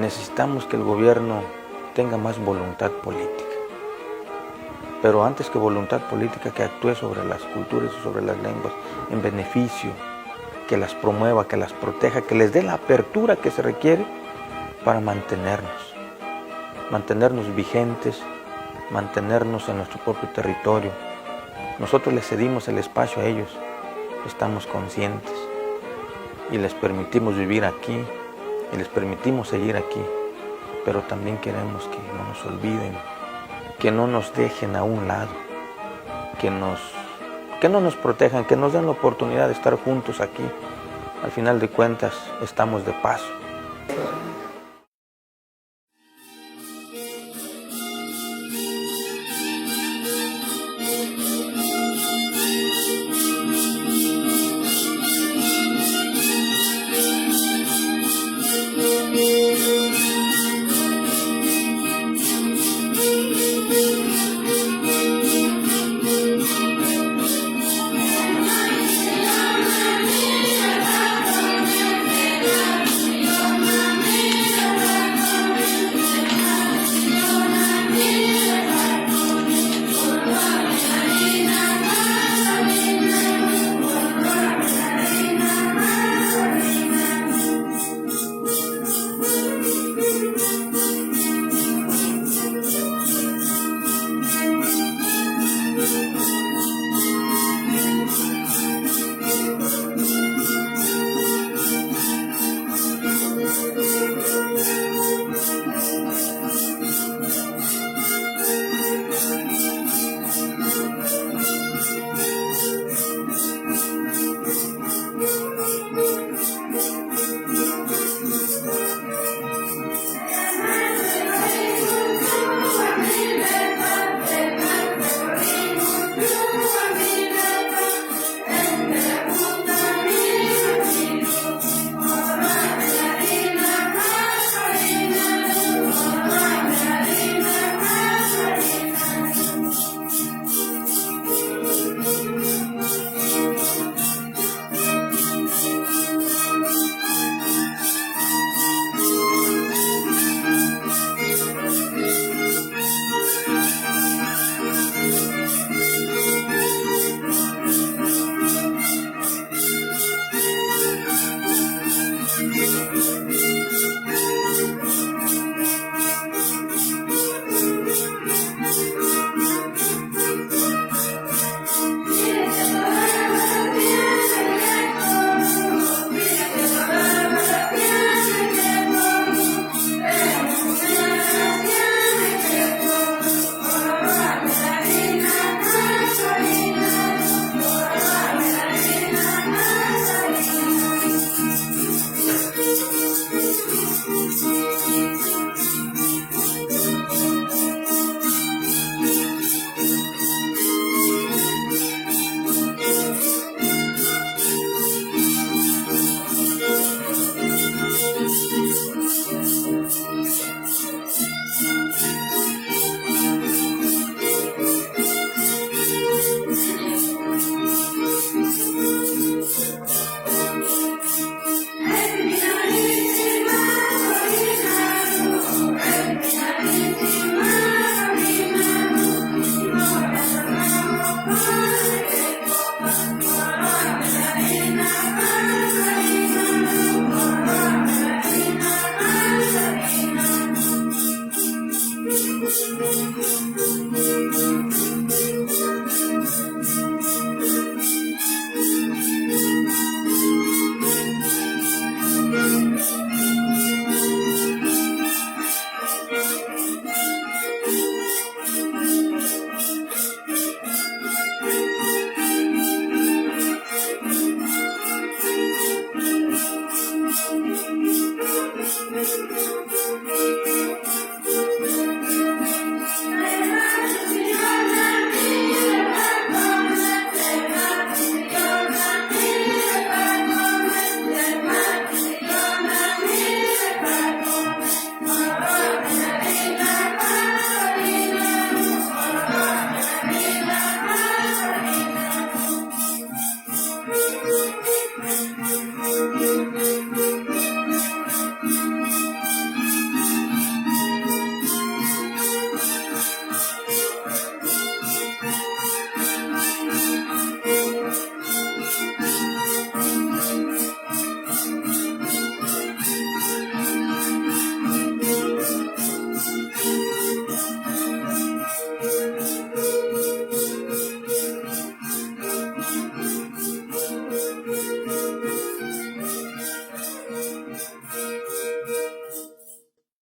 necesitamos que el gobierno tenga más voluntad política. Pero antes que voluntad política, que actúe sobre las culturas y sobre las lenguas en beneficio, que las promueva, que las proteja, que les dé la apertura que se requiere para mantenernos vigentes, mantenernos en nuestro propio territorio. Nosotros les cedimos el espacio a ellos, estamos conscientes y les permitimos vivir aquí y les permitimos seguir aquí, pero también queremos que no nos olviden, que no nos dejen a un lado, que no nos protejan, que nos den la oportunidad de estar juntos aquí. Al final de cuentas, estamos de paso. Thank you.